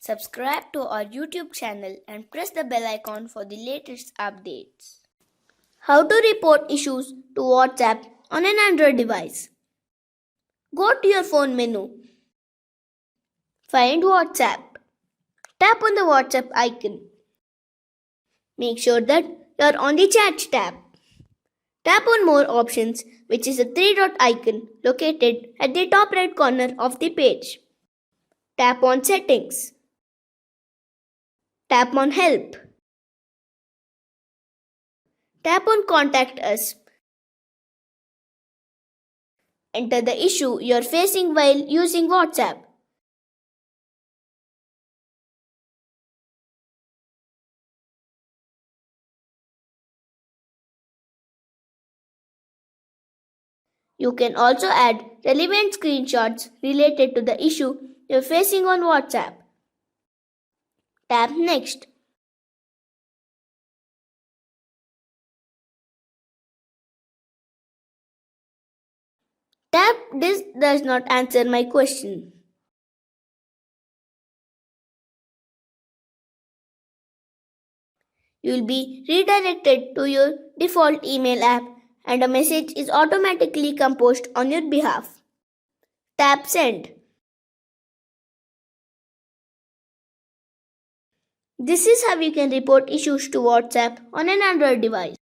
Subscribe to our YouTube channel and press the bell icon for the latest updates. How to report issues to WhatsApp on an Android device? Go to your phone menu. Find WhatsApp. Tap on the WhatsApp icon. Make sure that you are on the Chat tab. Tap on More Options, which is a three-dot icon located at the top right corner of the page. Tap on Settings. Tap on Help. Tap on Contact Us. Enter the issue you are facing while using WhatsApp. You can also add relevant screenshots related to the issue you are facing on WhatsApp. Tap Next. Tap This does not answer my question. You will be redirected to your default email app and a message is automatically composed on your behalf. Tap Send. This is how you can report issues to WhatsApp on an Android device.